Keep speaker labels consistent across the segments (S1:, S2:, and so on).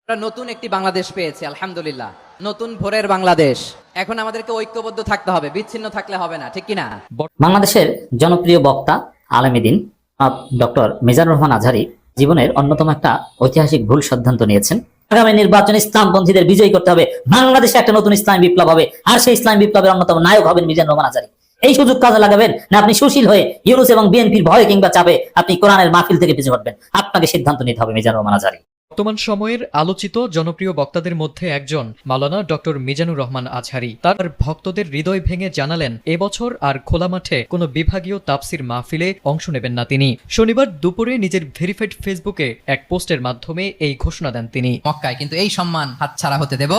S1: আমরা নতুন একটি বাংলাদেশ পেয়েছি আলহামদুলিল্লাহ। নতুন ভোরের বাংলাদেশ। এখন আমাদেরকে ঐক্যবদ্ধ থাকতে হবে, বিচ্ছিন্ন থাকলে হবে না, ঠিক কিনা?
S2: বাংলাদেশের জনপ্রিয় বক্তা আলেমে দ্বীন ডক্টর মিজানুর রহমান আজহারী জীবনের অন্যতম একটা ঐতিহাসিক ভুল সিদ্ধান্ত নিয়েছেন। আগামী নির্বাচনে ইসলামপন্থীদের বিজয়ী করতে হবে, বাংলাদেশে একটা নতুন ইসলামী বিপ্লব হবে, আর সেই ইসলামী বিপ্লবের অন্যতম নায়ক হবেন মিজানুর রহমান আজহারী। এই সুযোগ কাজে লাগাবেন না আপনি সুশীল হয়ে ইউনূস এবং বিএনপির ভয়ে কিংবা চাপে আপনি কোরআনের মাহফিল থেকে পিছু হটবেন? আপনাকে সিদ্ধান্ত নিতে হবে মিজানুর রহমান আজহারী।
S3: বর্তমান সময়ের আলোচিত জনপ্রিয় বক্তাদের মধ্যে একজন মাওলানা ডক্টর মিজানুর রহমান আজহারী তার ভক্তদের হৃদয় ভেঙে জানালেন, এবছর আর খোলা মাঠে কোনো বিভাগীয় তাফসির মাহফিলে অংশ নেবেন না তিনি। শনিবার দুপুরে নিজের ভেরিফাইড ফেসবুকে এক পোস্টের মাধ্যমে এই ঘোষণা দেন তিনি।
S1: মক্কায় কিন্তু এই সম্মান হাতছাড়া হতে দেব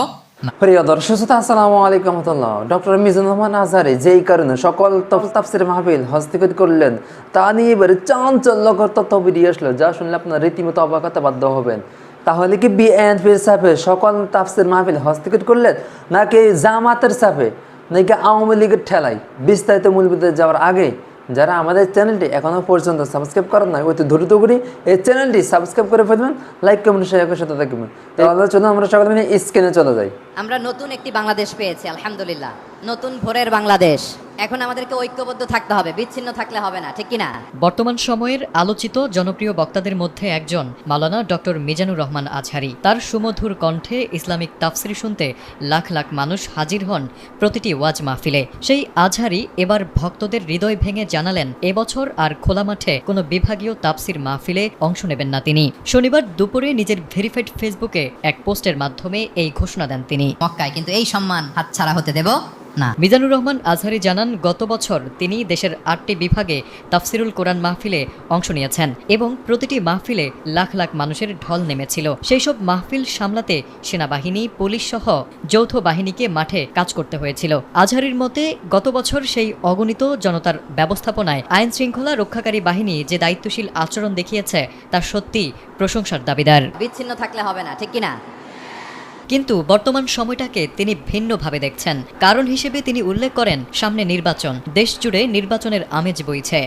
S1: না।
S4: প্রিয় দর্শক শ্রোতা, আসসালামু আলাইকুম রহমতুল্লাহ। ডক্টর মিজানুর রহমান আজহারী যেই কারণে সকল তাফসির মাহফিল হস্তগত করলেন, তা নিয়ে এবারে চাঞ্চল্যকর তথ্য বেরিয়ে আসলো, যা শুনলে আপনার রীতিমতো অবাক হতে বাধ্য হবেন। তাহলে কি বিএনপির সাফে সকল তাফসির মাহফিল হস্তগত করলেন, নাকি জামাতের সাফে, নাকি আওয়ামী লীগের ঠেলায়? বিস্তারিত মূলবিতে যাওয়ার আগে যারা আমাদের চ্যানেলটি এখনো পর্যন্ত সাবস্ক্রাইব করেন না, অতি দ্রুত করি এই চ্যানেলটি সাবস্ক্রাইব করে ফেলবেন, লাইক কমেন্ট শেয়ার সাথে থাকবেন। তাহলে চলুন আমরা সকলে মিলে স্ক্রিনে চলে যাই।
S5: আমরা নতুন একটি বাংলাদেশ পেয়েছি আলহামদুলিল্লাহ। নতুন ভোরের বাংলাদেশ। এখন আমাদেরকে ঐক্যবদ্ধ থাকতে হবে, বিচ্ছিন্ন থাকলে হবে না, ঠিক কিনা?
S3: বর্তমান সময়ের আলোচিত জনপ্রিয় বক্তাদের মধ্যে একজন মাওলানা ডক্টর মিজানুর রহমান আজহারী। তার সুমধুর কণ্ঠে ইসলামিক তাফসির শুনতে লাখ লাখ মানুষ হাজির হন প্রতিটি ওয়াজ মাহফিলে। সেই আজহারী এবার ভক্তদের হৃদয় ভেঙে জানালেন, এবছর আর খোলা মাঠে কোনো বিভাগীয় তাফসির মাহফিলে অংশ নেবেন না তিনি। শনিবার দুপুরে নিজের ভেরিফাইড ফেসবুকে এক পোস্টের মাধ্যমে এই ঘোষণা দেন তিনি।
S5: মক্কায় কিন্তু এই সম্মান হাতছাড়া হতে দেব না।
S3: মিজানুর রহমান আজহারী জানান, গত বছর তিনি দেশের 8টি বিভাগে তাফসিরুল কোরআন মাহফিলে অংশ নিয়েছেন এবং প্রতিটি মাহফিলে লাখ লাখ মানুষের ঢল নেমেছিল। সেই সব মাহফিল সামলাতে সেনাবাহিনী, পুলিশ সহ যৌথ বাহিনীকে মাঠে কাজ করতে হয়েছিল। আজহারীর মতে, গত বছর সেই অগণিত জনতার ব্যবস্থাপনায় আইন শৃঙ্খলা রক্ষাকারী বাহিনী যে দায়িত্বশীল আচরণ দেখিয়েছে তা সত্যি প্রশংসার দাবিদার।
S5: বিচ্ছিন্ন থাকলে হবে না, ঠিক কিনা?
S3: কিন্তু বর্তমান সময়টাকে তিনি ভিন্নভাবে দেখছেন। কারণ হিসেবে তিনি উল্লেখ করেন, সামনে নির্বাচন, দেশ জুড়ে নির্বাচনের আমেজ বইছে।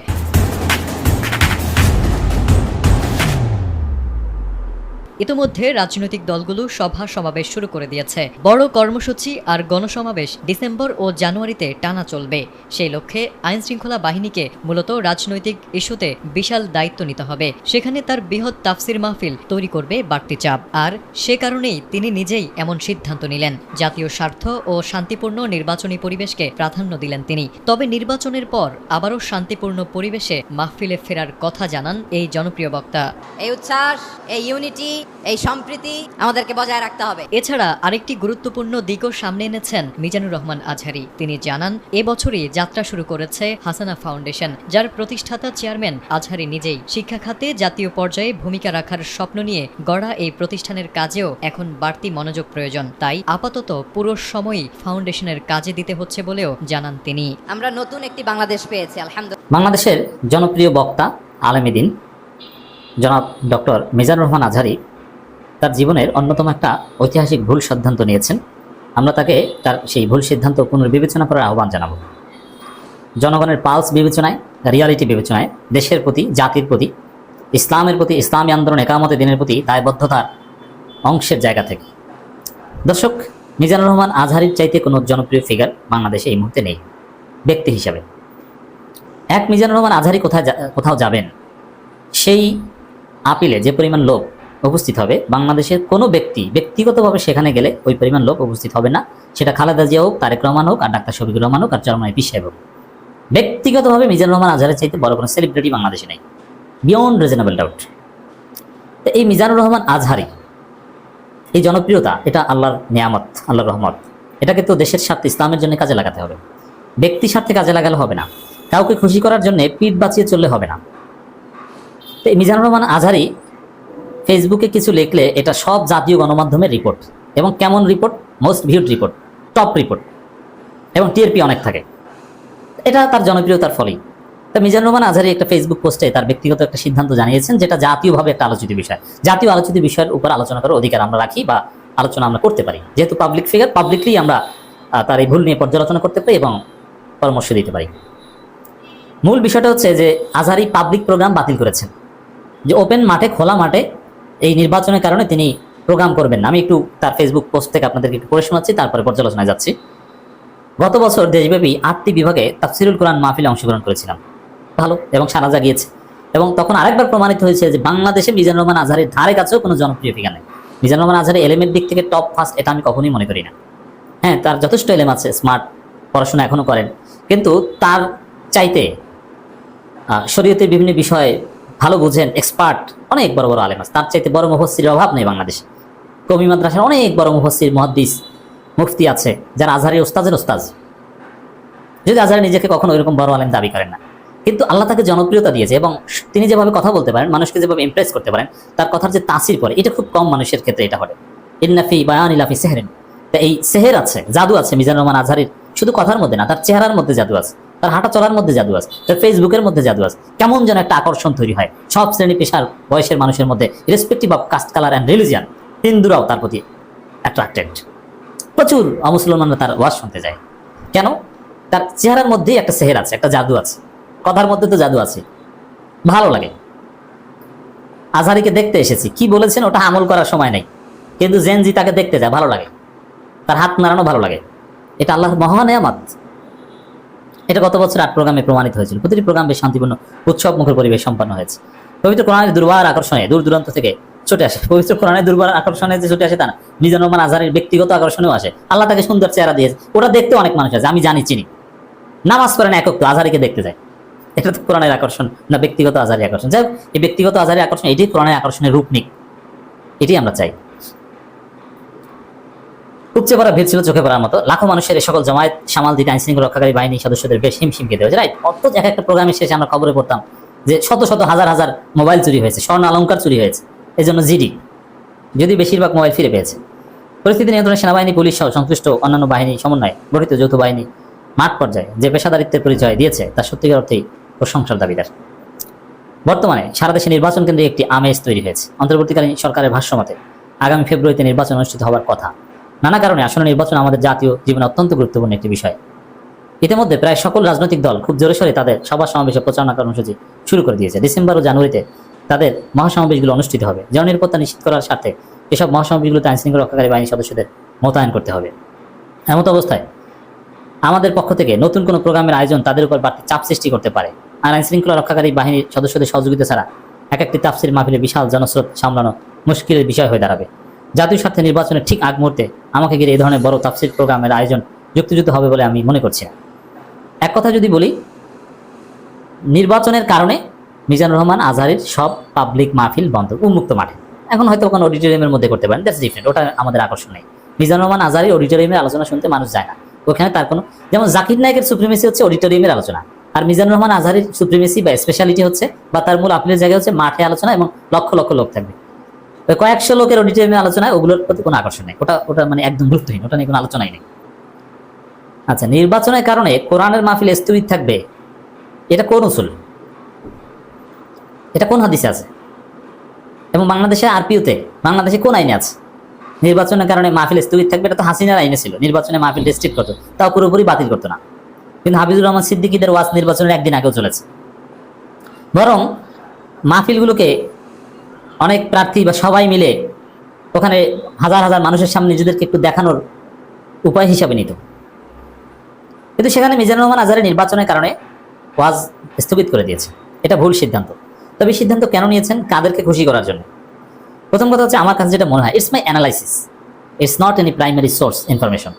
S3: ইতোমধ্যে রাজনৈতিক দলগুলো সভা সমাবেশ শুরু করে দিয়েছে। বড় কর্মসূচি আর গণসমাবেশ ডিসেম্বর ও জানুয়ারিতে টানা চলবে। সেই লক্ষ্যে আইন শৃঙ্খলা বাহিনীকে মূলত রাজনৈতিক ইস্যুতে বিশাল দায়িত্ব নিতে হবে। সেখানে তার বৃহৎ তাফসির মাহফিল তৈরি করবে বাড়তি চাপ। আর সে কারণেই তিনি নিজেই এমন সিদ্ধান্ত নিলেন। জাতীয় স্বার্থ ও শান্তিপূর্ণ নির্বাচনী পরিবেশকে প্রাধান্য দিলেন তিনি। তবে নির্বাচনের পর আবারও শান্তিপূর্ণ পরিবেশে মাহফিলে ফেরার কথা জানান এই জনপ্রিয় বক্তা।
S5: এই উচ্ছ্বাস, এই ইউনিটি, এই সম্প্রীতি আমাদেরকে বজায় রাখতে হবে।
S3: এছাড়া আরেকটি গুরুত্বপূর্ণ দিকও সামনে এনেছেন মিজানুর রহমান আজহারী। তিনি জানান, এবছরই যাত্রা শুরু করেছে হাসানা ফাউন্ডেশন, যার প্রতিষ্ঠাতা চেয়ারম্যান আজহারী নিজেই। শিক্ষা খাতে জাতীয় পর্যায়ে ভূমিকা রাখার স্বপ্ন নিয়ে গড়া এই প্রতিষ্ঠানের কাজেও এখন বাড়তি মনোযোগ প্রয়োজন। তাই আপাতত পুরো সময়ই ফাউন্ডেশনের কাজে দিতে হচ্ছে বলেও জানান তিনি।
S5: আমরা নতুন একটি বাংলাদেশ পেয়েছি আলহামদুলিল্লাহ।
S2: বাংলাদেশের জনপ্রিয় বক্তা আলেমে দ্বীন জনাব ডক্টর মিজানুর রহমান আজহারী তার জীবনের অন্যতম একটা ঐতিহাসিক ভুল সিদ্ধান্ত নিয়েছেন। আমরা তাকে তার সেই ভুল সিদ্ধান্ত পুনর্বিবেচনা করার আহ্বান জানাব। জনগণের পালস বিবেচনায়, রিয়ালিটি বিবেচনায়, দেশের প্রতি, জাতির প্রতি, ইসলামের প্রতি, ইসলামী আন্দোলন একামতে দিনের প্রতি দায়বদ্ধতার অংশের জায়গা থেকে। দর্শক, মিজানুর রহমান আজহারীর চাইতে কোনো জনপ্রিয় ফিগার বাংলাদেশে এই মুহূর্তে নেই ব্যক্তি হিসাবে। এক মিজানুর রহমান আজহারী কোথাও যাবেন, সেই আপিলে যে পরিমাণ লোক উপস্থিত হবে, বাংলাদেশের কোনো ব্যক্তিগতভাবে সেখানে গেলে ওই পরিমাণ লোক উপস্থিত হবে না। সেটা খালেদা জিয়া হোক, তারেক রহমান হোক, আর ডাক্তার শফিকুর রহমান হোক, আর চরমনাই পীর সাহেব হোক। ব্যক্তিগতভাবে মিজানুর রহমান আজহারের চাইতে বড় কোনো সেলিব্রিটি বাংলাদেশে নেই, বিয়ন্ড রিজনেবল ডাউট। তো এই মিজানুর রহমান আজহারী এই জনপ্রিয়তা, এটা আল্লাহর নিয়ামত, আল্লাহর রহমত। এটাকে তো দেশের স্বার্থে, ইসলামের জন্য কাজে লাগাতে হবে। ব্যক্তি স্বার্থে কাজে লাগালে হবে না, কাউকে খুশি করার জন্য পিঠ বাঁচিয়ে চললে হবে না। তো এই মিজানুর রহমান আজহারী ফেসবুকে কিছু লিখলে এটা সব জাতীয় গণমাধ্যমের রিপোর্ট, এবং কেমন report? Most viewed report, top report, এবং টিআরপি অনেক থাকে। এটা তার জনপ্রিয়তার ফলেই। তা মিজানুর রহমান আজহারী একটা ফেসবুক পোস্টে তার ব্যক্তিগত একটা সিদ্ধান্ত জানিয়েছেন, যেটা জাতীয়ভাবে একটা আলোচিত বিষয়। জাতীয় আলোচিত বিষয়ের উপর আলোচনা করার অধিকার আমরা রাখি, বা আলোচনা আমরা করতে পারি। যেহেতু পাবলিক ফিগার, পাবলিকলি আমরা তার এই ভুল নিয়ে পর্যালোচনা করতে পারি এবং পরামর্শ দিতে পারি। মূল বিষয়টা হচ্ছে যে আজহারী পাবলিক প্রোগ্রাম বাতিল করেছেন, যে ওপেন মাঠে, খোলা মাঠে এই নির্বাচনের কারণে তিনি প্রোগ্রাম করবেন না। আমি একটু তার ফেসবুক পোস্ট থেকে আপনাদেরকে একটু পড়ে শোনাচ্ছি, তারপরে পর্যালোচনায় যাচ্ছি। গত বছর দেশব্যাপী 8টি বিভাগে তাফসিরুল কোরআন মাহফিলে অংশগ্রহণ করেছিলাম, ভালো এবং সাড়া জাগিয়েছে। এবং তখন আরেকবার প্রমাণিত হয়েছে যে বাংলাদেশে মিজানুর রহমান আজহারের ধারে কাছেও কোনো জনপ্রিয় ফিগার নেই। মিজানুর রহমান আজহারের এলেমের দিক থেকে টপ ফার্স্ট, এটা আমি কখনোই মনে করি না। হ্যাঁ, তার যথেষ্ট এলেম আছে, স্মার্ট, পড়াশোনা এখনো করেন, কিন্তু তার চাইতে শরীয়তের বিভিন্ন বিষয়ে ভালো বুঝেন, এক্সপার্ট অনেক বড় বড় আলেম আছে। তার চাইতে বড় মুফাসসিরের অভাব নেই বাংলাদেশে। কওমি মাদ্রাসার অনেক বড় মুফাসসির, মুহাদ্দিস, মুফতি আছে যারা আজহারের ওস্তাজের ওস্তাজ, যদি আজহার নিজেকে কখনো এরকম বড় আলেম দাবি করেন না। কিন্তু আল্লাহ তাকে জনপ্রিয়তা দিয়েছে এবং তিনি যেভাবে কথা বলতে পারেন, মানুষকে যেভাবে ইমপ্রেস করতে পারেন, তার কথার যে তাসির পড়ে, এটা খুব কম মানুষের ক্ষেত্রে এটা ঘটে। ইন্নাফি বায়ান ইলাফি সেহরিন, তা এই সেহের আছে, জাদু আছে মিজানুর রহমান আজহারের, শুধু কথার মধ্যে না, তার চেহারার মধ্যে জাদু আছে, তার হাঁটা চলার মধ্যে জাদু আছে, তার ফেসবুকের মধ্যে জাদু আছে। কেমন যেন একটা আকর্ষণ তৈরি হয় সব শ্রেণী পেশার বয়সের মানুষের মধ্যে, respective of caste, colour and religion. হিন্দুরাও তার প্রতি অ্যাট্রাক্টেড, প্রচুর অমুসলমানরা তার ওয়াজ শুনতে যায়। কেন? তার চেহারার মধ্যেই একটা সেহের আছে, একটা জাদু আছে, কথার মধ্যে তো জাদু আছে, ভালো লাগে। আজহারিকে দেখতে এসেছি, কি বলেছেন ওটা আমল করার সময় নেই, কিন্তু জেনজি তাকে দেখতে যায়, ভালো লাগে, তার হাত নাড়ানো ভালো লাগে। এটা আল্লাহর মহা নেয়ামত। এটা গত বছর 8 প্রোগ্রামে প্রমাণিত হয়েছিল। প্রতিটি প্রোগ্রাম বেশ শান্তিপূর্ণ, উৎসব মুখর পরিবেশ সম্পন্ন হয়েছে। পবিত্র কোরআনের দুর্বার আকর্ষণে দূর দূরান্ত থেকে ছুটে আসে। পবিত্র কোরআনের দুর্বার আকর্ষণে যে ছুটে আসে তা না, মিজানুর রহমান আজহারের ব্যক্তিগত আকর্ষণেও আসে। আল্লাহ তাকে সুন্দর চেহারা দিয়েছে, ওরা দেখতে অনেক মানুষ আছে, আমি জানি, চিনি, নামাজ পড়েন একক, তো আজহারিকে দেখতে যায়। এটা তো কোরআনের আকর্ষণ না, ব্যক্তিগত আজহারি আকর্ষণ। যাই হোক, এই ব্যক্তিগত আজহারি আকর্ষণ, এটি কোরআনের আকর্ষণের রূপ নিক, এটি আমরা চাই। উপচে পড়া ভিড় ছিল চোখে পড়ার মতো। লাখো মানুষের এই সকল জমায়েত সামাল দিতে আইনশৃঙ্খলা রক্ষাকারী বাহিনী সদস্যদের বেশ হিমশিম খেতে হয়েছে। রাইট, অত এক একটা প্রোগ্রামের শেষে আমরা খবরে পড়তাম যে শত শত হাজার হাজার মোবাইল চুরি হয়েছে, স্বর্ণ অলংকার চুরি হয়েছে, এই জন্য জিডি, যদি বেশিরভাগ মোবাইল ফিরে পেয়েছে। পরিস্থিতি নিয়ন্ত্রণে সেনাবাহিনী, পুলিশ সহ সংশ্লিষ্ট অন্যান্য বাহিনী সমন্বয়ে গঠিত যৌথ বাহিনী মাঠ পর্যায়ে যে পেশাদারিত্বের পরিচয় দিয়েছে তা সত্যিকার অর্থেই প্রশংসার দাবিদার। বর্তমানে সারা দেশে নির্বাচন কেন্দ্রে একটি আমেজ তৈরি হয়েছে। অন্তর্বর্তীকালীন সরকারের ভাষ্যমতে আগামী ফেব্রুয়ারিতে নির্বাচন অনুষ্ঠিত হওয়ার কথা। নানা কারণে আসন্ন নির্বাচন আমাদের জাতীয় জীবনে অত্যন্ত গুরুত্বপূর্ণ একটি বিষয়। ইতিমধ্যে প্রায় সকল রাজনৈতিক দল খুব জোরে সোরে তাদের সভা সমাবেশ ও প্রচারণা কর্মসূচি শুরু করে দিয়েছে। ডিসেম্বর ও জানুয়ারিতে তাদের মহাসমাবেশগুলো অনুষ্ঠিত হবে। জননিরাপত্তা নিশ্চিত করার স্বার্থে এসব মহাসমাবেশগুলোতে আইনশৃঙ্খলা রক্ষাকারী বাহিনী সদস্যদের মোতায়েন করতে হবে। এমত অবস্থায় আমাদের পক্ষ থেকে নতুন কোনো প্রোগ্রামের আয়োজন তাদের উপর বাড়তি চাপ সৃষ্টি করতে পারে। আর আইনশৃঙ্খলা রক্ষাকারী বাহিনীর সদস্যদের সহযোগিতা ছাড়া এক একটি তাফসির মাহফিলে বিশাল জনস্রোত সামলানো মুশকিলের বিষয় হয়ে দাঁড়াবে। জাতীয় স্বার্থে নির্বাচনের ঠিক আগ মুহূর্তে আমাকে ঘিরে এই ধরনের বড় তাফসির প্রোগ্রামের আয়োজন যুক্তিযুক্ত হবে বলে আমি মনে করছি না। এক কথা যদি বলি, নির্বাচনের কারণে মিজানুর রহমান আজহারের সব পাবলিক মাহফিল বন্ধ, উন্মুক্ত মাঠে। এখন হয়তো কোনো অডিটোরিয়ামের মধ্যে করতে পারেন, দ্যাটস ডিফারেন্ট, ওটা আমাদের আকর্ষণ নেই। মিজানুর রহমান আজহারের অডিটোরিয়ামের আলোচনা শুনতে মানুষ যায় না, ওখানে তার কোনো, যেমন জাকির নায়কের সুপ্রিমেসি হচ্ছে অডিটোরিয়ামের আলোচনা, আর মিজানুর রহমান আজহারের সুপ্রিমেসি বা স্পেশালিটি হচ্ছে, বা তার মূল আপিলের জায়গা হচ্ছে মাঠে আলোচনা, এবং লক্ষ লক্ষ লোক থাকবে। ওই কয়েকশো লোকের অডিটোরিয়ামের আলোচনায় ওগুলোর প্রতি কোনো আকর্ষণ নেই, ওটা মানে একদম গুরুত্বহীন, ওটা নিয়ে কোনো আলোচনাই নেই। আচ্ছা, নির্বাচনের কারণে কোরআনের মাহফিল স্থগিত থাকবে, এটা কোন উসুল, এটা কোন হাদিসে আছে? এবং বাংলাদেশে আরপিওতে, বাংলাদেশে কোন আইনে আছে নির্বাচনের কারণে মাহফিল স্থগিত থাকবে? এটা তো হাসিনার আইনে ছিল, নির্বাচনে মাহফিল রেস্ট্রিক্ট করতো, তাও পুরোপুরি বাতিল করতো না। কিন্তু হাফিজুর রহমান সিদ্দিকীদের ওয়াজ নির্বাচনের একদিন আগেও চলেছে। বরং মাহফিলগুলোকে অনেক প্রার্থী বা সবাই মিলে ওখানে হাজার হাজার মানুষের সামনে নিজেদেরকে একটু দেখানোর উপায় হিসাবে নিত। কিন্তু সেখানে মিজানুর রহমান আজহারের নির্বাচনের কারণে ওয়াজ স্থগিত করে দিয়েছে। এটা ভুল সিদ্ধান্ত। তবে সিদ্ধান্ত কেন নিয়েছেন? কাদেরকে খুশি করার জন্য। প্রথম কথা হচ্ছে, আমার কাছে যেটা মনে হয়, it's my analysis, it's not any primary source information.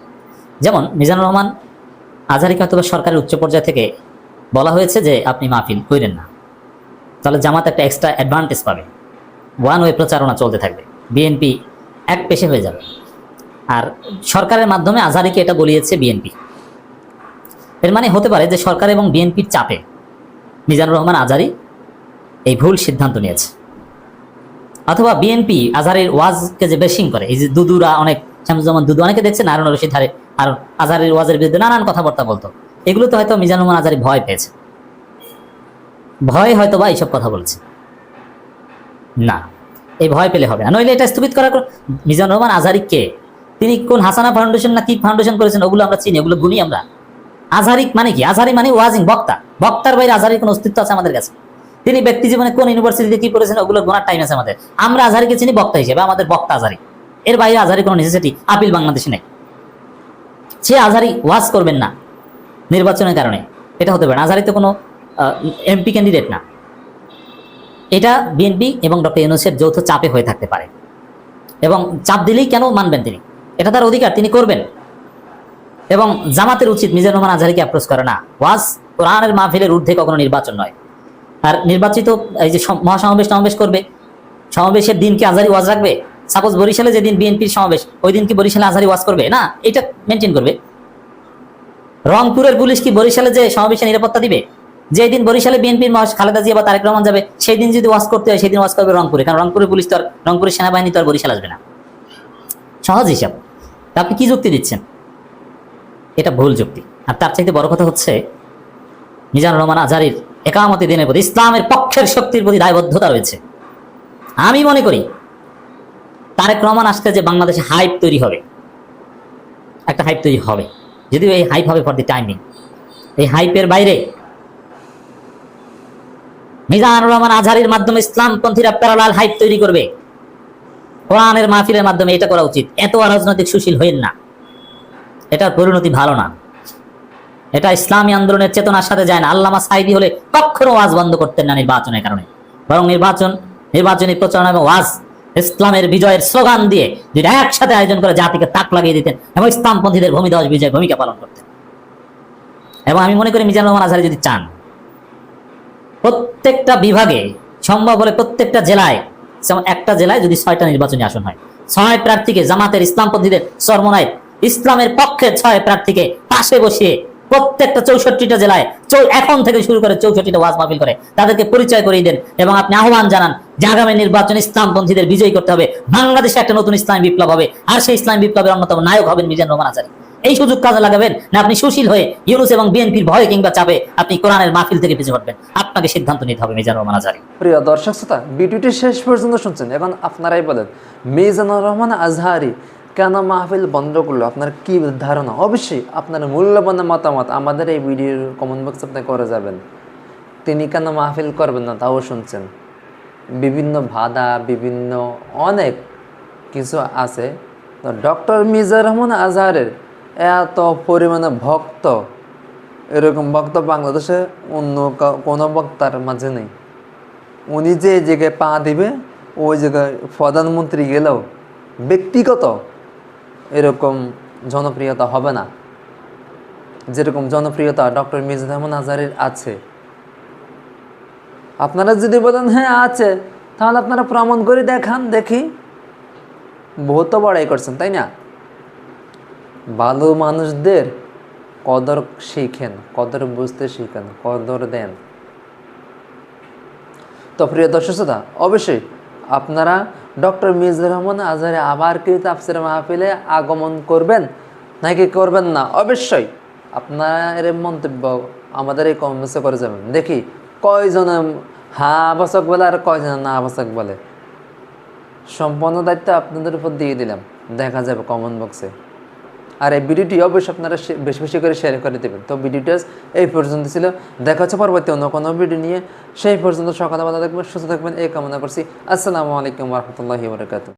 S2: যেমন মিজানুর রহমান আজহারিকে হয়তো সরকারের উচ্চ পর্যায় থেকে বলা হয়েছে যে আপনি মাহফিল করেন না, তাহলে জামাত একটা এক্সট্রা অ্যাডভান্টেজ পাবে, ওয়ান ওয়ে প্রচারণা চলতে থাকবে, বিএনপি এক পেশে হয়ে যাবে। আর সরকারের মাধ্যমে আজহারিকে এটা বলিয়েছে বিএনপি। এর মানে হতে পারে যে সরকার এবং বিএনপির চাপে মিজানুর রহমান আজহারি এই ভুল সিদ্ধান্ত নিয়েছে। অথবা বিএনপি আজহারের ওয়াজকে যে বেশিং করে, এই যে দুদুরা, অনেক শামসুজ্জামান দুদু, অনেকে দেখছেন হারুন রশিদ ধারে আর আজহারের ওয়াজের বিরুদ্ধে নানান কথাবার্তা বলতো, এগুলো তো হয়তো মিজানুর রহমান আজহারি ভয় পেয়েছে, ভয় হয়তো বা এইসব কথা বলছে না, এই ভয় পেলে হবে না, নইলে এটা স্থগিত করার। মিজানুর রহমান আজহারি কে? তিনি কোন হাসানা ফাউন্ডেশন না কি ফাউন্ডেশন করেছেন, ওগুলো আমরা চিনি, ওগুলো গুনি আমরা। আজহারি মানে কি? আজহারি মানে ওয়াজিং, বক্তা। বক্তার বাইরে আজহারির কোনো অস্তিত্ব আছে আমাদের কাছে? তিনি ব্যক্তি জীবনে কোন ইউনিভার্সিটিতে কি করেছেন, ওগুলো গোনার টাইম আছে আমাদের। আমরা আজহারিকে চিনি বক্তা হিসেবে, আমাদের বক্তা আজহারি, এর বাইরে আজহারি কোনো নেসেসিটি আপিল বাংলাদেশে নেই। সে আজহারি ওয়াজ করবেন না নির্বাচনের কারণে, এটা হতে পারে না। আজহারি তো কোনো এমপি ক্যান্ডিডেট না। এটা বিএনপি এবং ডক্টর ইউনূসের যৌথ চাপে হয়ে থাকতে পারে, এবং চাপ দিলেই কেন মানবেন তিনি? এটা তার অধিকার, তিনি করবেন। এবং জামাতের উচিত মিজানুর রহমান আজহারিকে অ্যাপ্রোচ করে না। ওয়াজ কোরআনের মাহফিলের ঊর্ধ্বে কখনো নির্বাচন নয়। আর নির্বাচিত এই যে মহাসমাবেশ করবে, সমাবেশের দিন কি আজহারি ওয়াজ রাখবে? সাপোজ বরিশালে যেদিন বিএনপির সমাবেশ, ওই দিন কি বরিশালে আজহারি ওয়াজ করবে? না, এটা মেনটেন করবে। রংপুরের পুলিশ কি বরিশালে যে সমাবেশে নিরাপত্তা দিবে? যেদিন বরিশালে বিএনপির খালেদা জিয়া বা তারেক রহমান যাবে, সেই দিন যদি ওয়াজ করতে হয় সেদিন ওয়াজ করবে রংপুরে, কারণ রংপুরের পুলিশ তো আর, রংপুরের সেনাবাহিনী তো আর বরিশাল আসবে না। সহজ হিসাব। তা আপনি কি যুক্তি দিচ্ছেন? এটা ভুল যুক্তি। আর তার চাইতে বড় কথা হচ্ছে, মিজানুর রহমান আজহারির একামতি দিনের প্রতি, ইসলামের পক্ষের শক্তির প্রতি দায়বদ্ধতা রয়েছে। আমি মনে করি তারেক রহমান আসলে যে বাংলাদেশে হাইপ তৈরি হবে, একটা হাইপ তৈরি হবে, যদিও এই হাইপ হবে ফর দি টাইমিং। এই হাইপের বাইরে মিজানুর রহমান আজহারির মাধ্যমে ইসলামপন্থীরা প্যারালাল হাইপ তৈরি করবে। কোরআনের মাহফিলের মাধ্যমে এটা করা উচিত। এত রাজনৈতিক সুশীল হইন না, এটার পরিণতি ভালো না। এটা ইসলামী আন্দোলনের চেতনার সাথে যায় না। আল্লামা সাঈদী হলে কখনো ওয়াজ বন্ধ করতেন না নির্বাচনের কারণে, বরং নির্বাচনী প্রচারণা এবং ওয়াজ ইসলামের বিজয়ের স্লোগান দিয়ে দুইটা একসাথে আয়োজন করে জাতিকে তাক লাগিয়ে দিতেন এবং ইসলামপন্থীদের ভূমিধ্বস বিজয় ভূমিকা পালন করতেন। এবং আমি মনে করি মিজানুর রহমান আজহারি যদি চান, প্রত্যেকটা বিভাগে সম্ভব হলে প্রত্যেকটা জেলায়, যেমন একটা জেলায় যদি 6টা নির্বাচনী আসন হয়, 6 প্রার্থীকে জামাতের ইসলামপন্থীদের সরমনায় ইসলামের পক্ষে 6 প্রার্থীকে পাশে বসিয়ে প্রত্যেকটা 64টা জেলায় এখন থেকে শুরু করে 64টা ওয়াজ মাহফিল করে তাদেরকে পরিচয় করিয়ে দেন, এবং আপনি আহ্বান জানান যে আগামী নির্বাচন ইসলামপন্থীদের বিজয়ী করতে হবে, বাংলাদেশে একটা নতুন ইসলামী বিপ্লব হবে, আর সেই ইসলামী বিপ্লবের অন্যতম নায়ক হবেন মিজানুর রহমান আজহারি। এই সুযোগ কাজে লাগাবেন না আপনি সুশীল হয়ে ইউনূস এবং বিএনপির ভয়ে কিংবা চাপে আপনি কোরআনের মাহফিল থেকে পিছু হটবেন? আপনাকে সিদ্ধান্ত নিতে হবে মিজানুর রহমান আজহারি।
S4: প্রিয় দর্শক শ্রোতা, ভিডিওটি শেষ পর্যন্ত শুনছেন, এখন আপনারাই বলেন মিজানুর রহমান আজহারি কেন মাহফিল বন্ধ করলো? আপনার কি ধারণা? অবশ্যই আপনার মূল্যবান মতামত আমাদের এই ভিডিওর কমেন্ট বক্সে আপনি করে যাবেন। তিনি কেন মাহফিল করবেন না তাও শুনছেন। বিভিন্ন বাধা, বিভিন্ন অনেক কিছু আছে। তো ডক্টর মিজানুর রহমান আজহারের এত পরিমাণে ভক্ত, এরকম ভক্ত বাংলাদেশে অন্য কোনো বক্তার মাঝে নেই। উনি যে জায়গায় পা দিবে ওই জায়গায় প্রধানমন্ত্রী গেলেও ব্যক্তিগত এরকম জনপ্রিয়তা হবে না, যেরকম জনপ্রিয়তা ডক্টর মিজানুর রহমান আজহারির আছে। আপনারা যদি বলেন হ্যাঁ আছে, তাহলে আপনারা প্রমাণ করে দেখান, দেখি। বহুত বড়াই করছেন, তাই না? ভালো মানুষদের কদর শিখেন, কদর বুঝতে শিখেন, কদর দেন। তো প্রিয় দর্শক শ্রোতা, অবশ্যই আপনারা ডক্টর মিজানুর রহমান আজহারি আবার কি তাফসীর মাহফিলে আগমন করবেন নাকি করবেন না? অবশ্যই আপনার মন্তব্য আমাদের এই কমেন্টসে করে যাবেন। দেখি কয়জনে হ্যাঁ আবাসক বলে আর কয়জনে না আবাসক বলে। সম্পূর্ণ দায়িত্ব আপনাদের উপর দিয়ে দিলাম, দেখা যাবে কমেন্ট বক্সে। আর এই ভিডিওটি অবশ্যই আপনারা বেশি বেশি করে শেয়ার করে দেবেন। তো ভিডিওটা এই পর্যন্ত ছিল, দেখা হচ্ছে পরবর্তী অন্য কোনো ভিডিও নিয়ে। সেই পর্যন্ত সকালে ভালো থাকবেন, সুস্থ থাকবেন এই কামনা করছি। আসসালামু আলাইকুম ওয়া রাহমাতুল্লাহি ওয়া বারাকাতুহু।